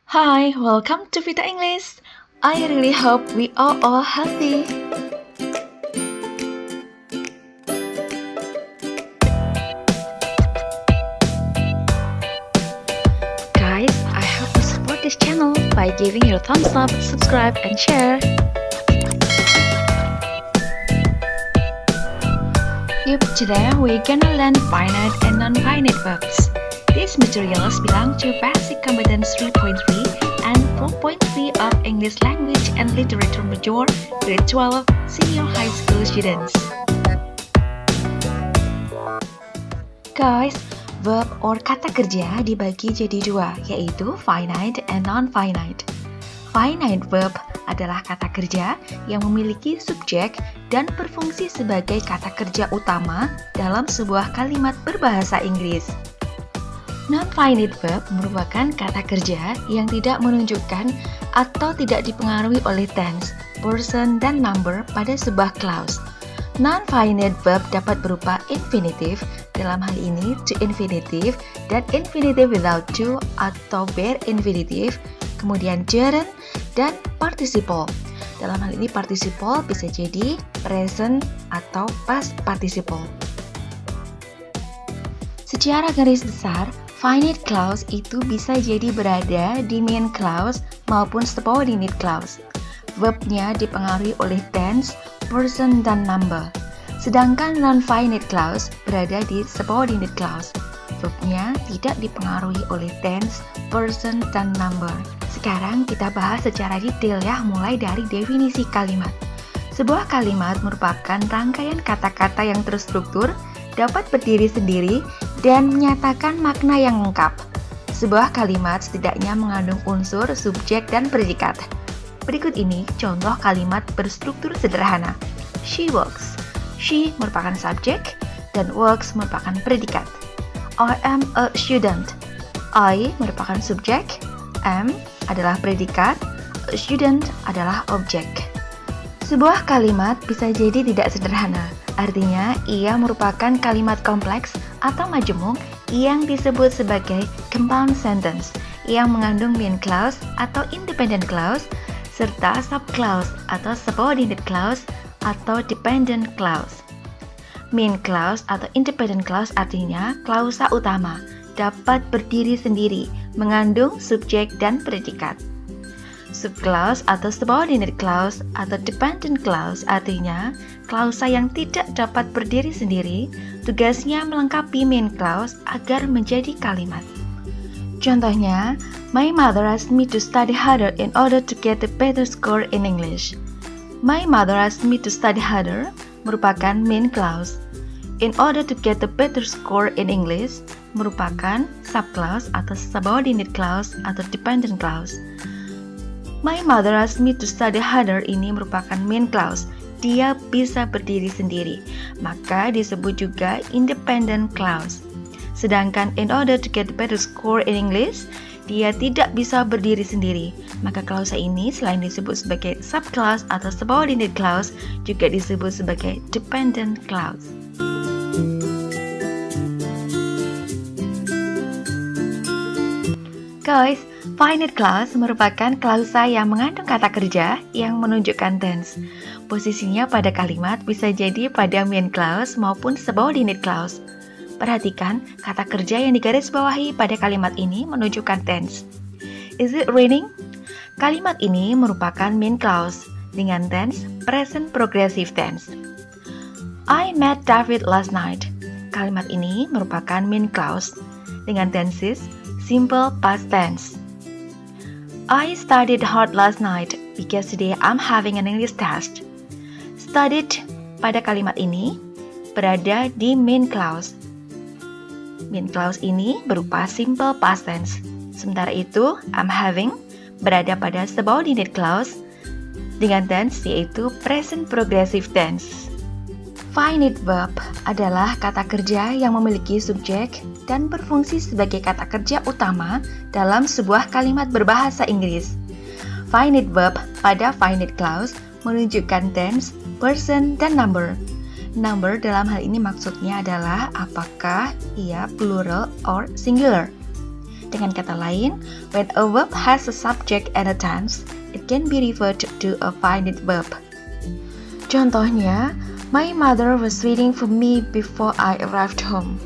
Hi, welcome to Vita English. I really hope we are all healthy. Guys, I hope you support this channel by giving your thumbs up, subscribe, and share. Yep, today we're gonna learn finite and non-finite verbs. These materials belong to Basic Competence 3.3 and 4.3 of English Language and Literature Major, Grade 12, Senior High School students. Guys, verb or kata kerja dibagi jadi dua, yaitu finite and non-finite. Finite verb adalah kata kerja yang memiliki subjek dan berfungsi sebagai kata kerja utama dalam sebuah kalimat berbahasa Inggris. Non-finite verb merupakan kata kerja yang tidak menunjukkan atau tidak dipengaruhi oleh tense, person, dan number pada sebuah clause. Non-finite verb dapat berupa infinitive, dalam hal ini to infinitive, dan infinitive without to atau bare infinitive, kemudian gerund, dan participle. Dalam hal ini participle bisa jadi present atau past participle. Secara garis besar, finite clause itu bisa jadi berada di main clause maupun subordinate clause. Verbnya dipengaruhi oleh tense, person, dan number. Sedangkan non-finite clause berada di subordinate clause. Verbnya tidak dipengaruhi oleh tense, person, dan number. Sekarang kita bahas secara detail ya, mulai dari definisi kalimat. Sebuah kalimat merupakan rangkaian kata-kata yang terstruktur, dapat berdiri sendiri, dan menyatakan makna yang lengkap. Sebuah kalimat setidaknya mengandung unsur, subjek, dan predikat. Berikut ini contoh kalimat berstruktur sederhana. She works. She merupakan subjek, dan works merupakan predikat. I am a student. I merupakan subjek, am adalah predikat, a student adalah objek. Sebuah kalimat bisa jadi tidak sederhana. Artinya, ia merupakan kalimat kompleks atau majemuk yang disebut sebagai compound sentence yang mengandung main clause atau independent clause serta subclause atau subordinate clause atau dependent clause. Main clause atau independent clause artinya klausa utama, dapat berdiri sendiri, mengandung subjek dan predikat. Subclause atau subordinate clause atau dependent clause artinya klausa yang tidak dapat berdiri sendiri, tugasnya melengkapi main clause agar menjadi kalimat. Contohnya, my mother asked me to study harder in order to get a better score in English. My mother asked me to study harder merupakan main clause. In order to get a better score in English merupakan subclause atau subordinate clause atau dependent clause. My mother asked me to study harder ini merupakan main clause. Dia bisa berdiri sendiri, maka disebut juga independent clause. Sedangkan in order to get better score in English, dia tidak bisa berdiri sendiri, maka klausa ini selain disebut sebagai subclause atau subordinate clause, juga disebut sebagai dependent clause. Guys, finite clause merupakan klausa yang mengandung kata kerja yang menunjukkan tense. Posisinya pada kalimat bisa jadi pada main clause maupun subordinate clause. Perhatikan kata kerja yang digarisbawahi pada kalimat ini menunjukkan tense. Is it raining? Kalimat ini merupakan main clause dengan tense present progressive tense. I met David last night. Kalimat ini merupakan main clause dengan tenses simple past tense. I studied hard last night because today I'm having an English test. Studied pada kalimat ini berada di main clause. Main clause ini berupa simple past tense. Sementara itu, I'm having berada pada subordinate clause dengan tense yaitu present progressive tense. Finite verb adalah kata kerja yang memiliki subjek dan berfungsi sebagai kata kerja utama dalam sebuah kalimat berbahasa Inggris. Finite verb pada finite clause menunjukkan tense, person, dan number. Number dalam hal ini maksudnya adalah apakah ia plural or singular. Dengan kata lain, when a verb has a subject and a tense, it can be referred to a finite verb. Contohnya, my mother was waiting for me before I arrived home.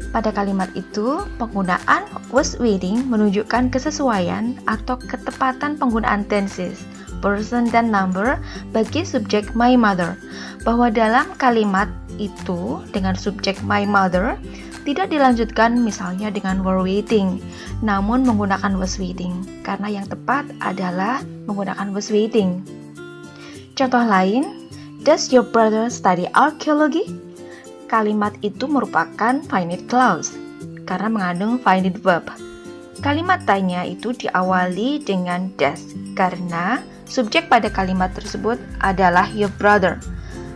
Pada kalimat itu, penggunaan was waiting menunjukkan kesesuaian atau ketepatan penggunaan tenses, person, dan number bagi subjek my mother. Bahwa dalam kalimat itu dengan subjek my mother tidak dilanjutkan misalnya dengan were waiting, namun menggunakan was waiting, karena yang tepat adalah menggunakan was waiting. Contoh lain, does your brother study archaeology? Kalimat itu merupakan finite clause karena mengandung finite verb. Kalimat tanya itu diawali dengan does karena subjek pada kalimat tersebut adalah your brother.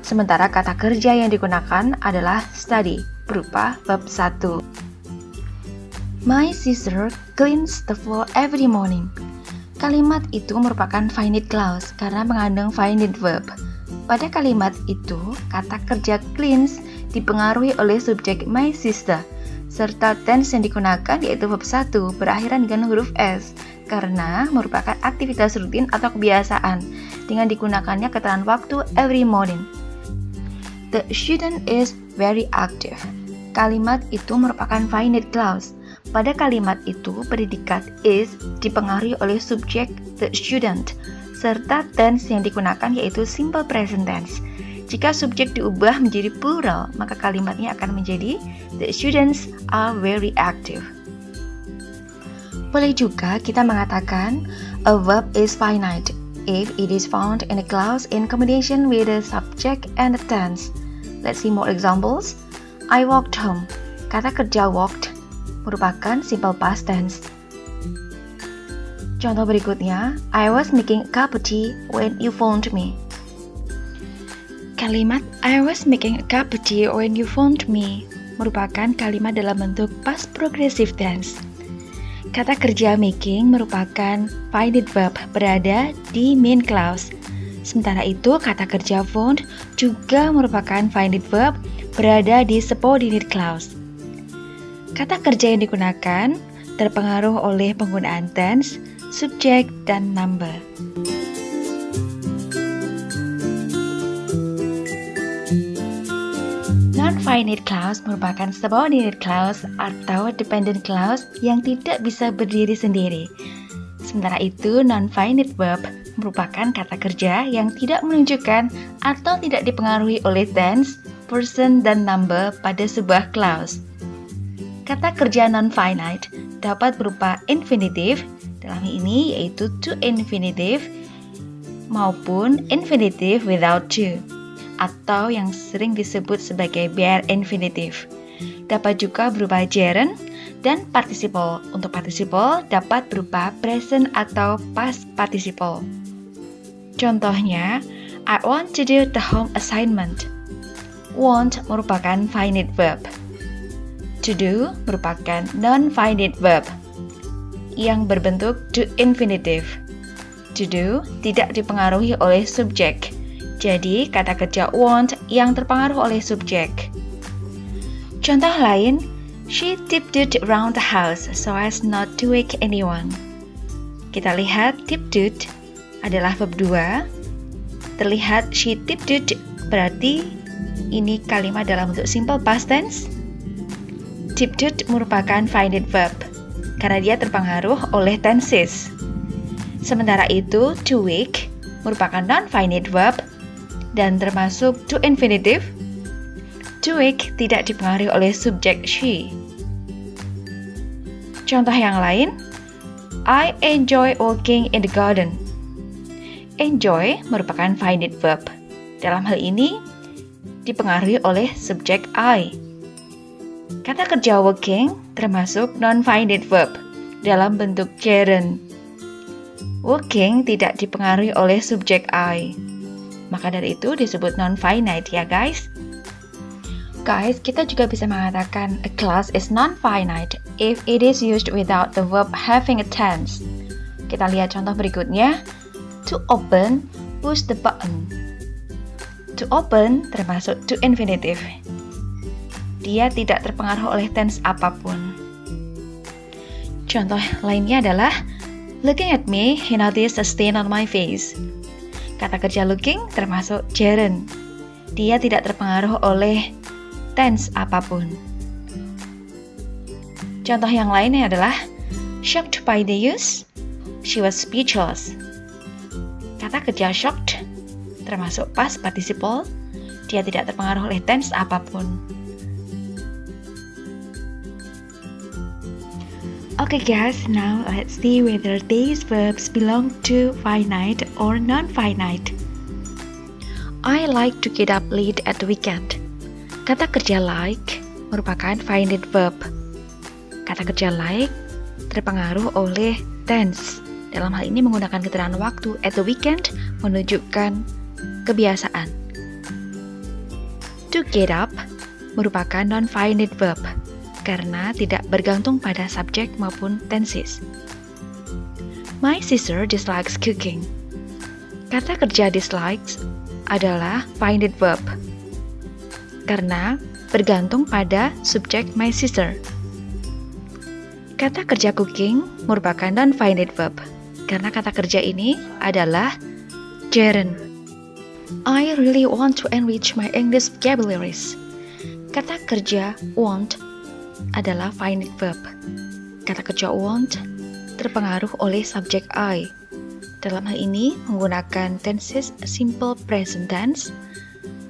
Sementara kata kerja yang digunakan adalah study berupa verb 1. My sister cleans the floor every morning. Kalimat itu merupakan finite clause karena mengandung finite verb. Pada kalimat itu, kata kerja cleans dipengaruhi oleh subjek my sister, serta tense yang digunakan yaitu verb 1 berakhiran dengan huruf S, karena merupakan aktivitas rutin atau kebiasaan dengan digunakannya keterangan waktu every morning. The student is very active. Kalimat itu merupakan finite clause. Pada kalimat itu, predikat is dipengaruhi oleh subjek the student, serta tense yang digunakan yaitu simple present tense. Jika subjek diubah menjadi plural, maka kalimatnya akan menjadi the students are very active. Boleh juga kita mengatakan a verb is finite if it is found in a clause in combination with a subject and a tense. Let's see more examples. I walked home. Kata kerja walked merupakan simple past tense. Contoh berikutnya, I was making a cup of tea when you phoned me. Kalimat I was making a cup of tea when you phoned me merupakan kalimat dalam bentuk past progressive tense. Kata kerja making merupakan finite verb berada di main clause. Sementara itu, kata kerja phoned juga merupakan finite verb berada di subordinate clause. Kata kerja yang digunakan terpengaruh oleh penggunaan tense, subject, dan number. Non-finite clause merupakan subordinate clause atau dependent clause yang tidak bisa berdiri sendiri. Sementara itu, non-finite verb merupakan kata kerja yang tidak menunjukkan atau tidak dipengaruhi oleh tense, person, dan number pada sebuah clause. Kata kerja non-finite dapat berupa infinitive, dalam ini yaitu to infinitive, maupun infinitive without to, atau yang sering disebut sebagai bare infinitive. Dapat juga berupa gerund dan participle. Untuk participle dapat berupa present atau past participle. Contohnya, I want to do the home assignment. Want merupakan finite verb. To do merupakan non-finite verb yang berbentuk to infinitive. To do tidak dipengaruhi oleh subjek. Jadi, kata kerja want yang terpengaruh oleh subjek. Contoh lain, she tiptoed around the house so as not to wake anyone. Kita lihat tiptoed adalah verb 2. Terlihat she tiptoed berarti ini kalimat dalam bentuk simple past tense. Tiptoed merupakan finite verb karena dia terpengaruh oleh tenses. Sementara itu, to wake merupakan non-finite verb dan termasuk to infinitive. To wake tidak dipengaruhi oleh subjek she. Contoh yang lain, I enjoy walking in the garden. Enjoy merupakan finite verb. Dalam hal ini dipengaruhi oleh subjek I. Kata kerja walking termasuk non-finite verb dalam bentuk gerund. Walking tidak dipengaruhi oleh subjek I. Maka dari itu disebut non-finite ya guys. Guys, kita juga bisa mengatakan a clause is non-finite if it is used without the verb having a tense. Kita lihat contoh berikutnya. To open, push the button. To open termasuk to infinitive. Dia tidak terpengaruh oleh tense apapun. Contoh lainnya adalah looking at me, he noticed a stain on my face. Kata kerja looking termasuk gerund. Dia tidak terpengaruh oleh tense apapun. Contoh yang lainnya adalah shocked by the news, she was speechless. Kata kerja shocked termasuk past participle. Dia tidak terpengaruh oleh tense apapun. Okay guys, now let's see whether these verbs belong to finite or non-finite. I like to get up late at the weekend. Kata kerja like merupakan finite verb. Kata kerja like terpengaruh oleh tense. Dalam hal ini menggunakan keterangan waktu at the weekend menunjukkan kebiasaan. To get up merupakan non-finite verb karena tidak bergantung pada subjek maupun tenses. My sister dislikes cooking. Kata kerja dislikes adalah finite verb karena bergantung pada subjek my sister. Kata kerja cooking merupakan non-finite verb karena kata kerja ini adalah gerund. I really want to enrich my English vocabularies. Kata kerja want adalah finite verb. Kata kerja want terpengaruh oleh subjek I. Dalam hal ini menggunakan tenses simple present tense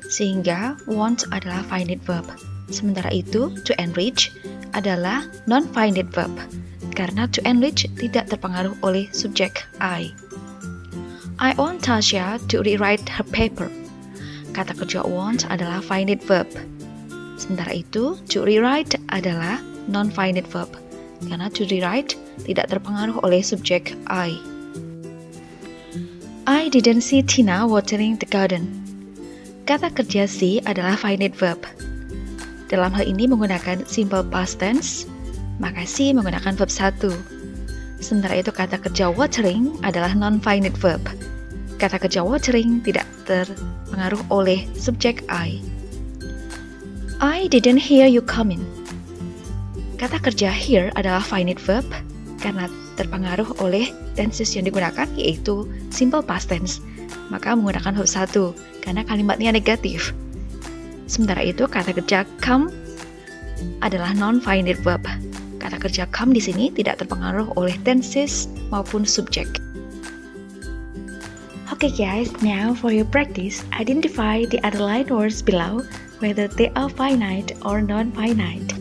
sehingga want adalah finite verb. Sementara itu to enrich adalah non-finite verb karena to enrich tidak terpengaruh oleh subjek I. I want Tasha to rewrite her paper. Kata kerja want adalah finite verb. Sementara itu, to rewrite adalah non-finite verb karena to rewrite tidak terpengaruh oleh subjek I. I didn't see Tina watering the garden. Kata kerja see adalah finite verb. Dalam hal ini menggunakan simple past tense, maka see menggunakan verb 1. Sementara itu kata kerja watering adalah non-finite verb. Kata kerja watering tidak terpengaruh oleh subjek I. I didn't hear you coming. Kata kerja hear adalah finite verb karena terpengaruh oleh tenses yang digunakan yaitu simple past tense. Maka menggunakan verb 1 karena kalimatnya negatif. Sementara itu kata kerja come adalah non-finite verb. Kata kerja come di sini tidak terpengaruh oleh tenses maupun subjek. Okay guys, now for your practice, identify the underlined words below whether they are finite or non-finite.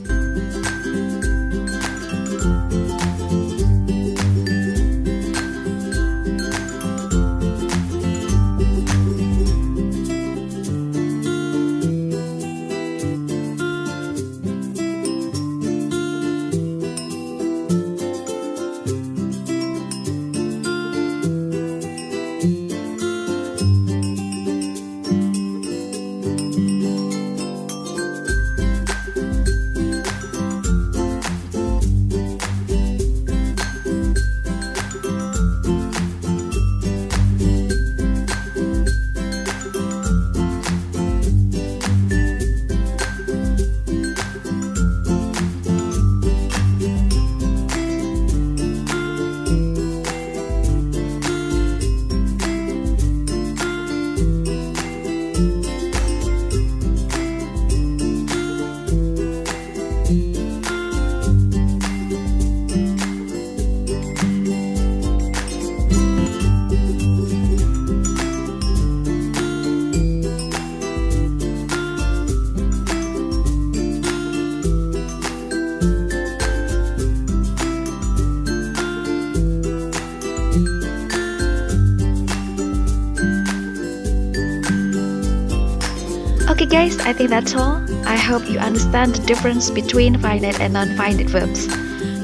Okay guys, I think that's all. I hope you understand the difference between finite and non-finite verbs.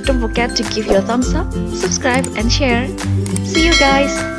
Don't forget to give your thumbs up, subscribe and share. See you guys!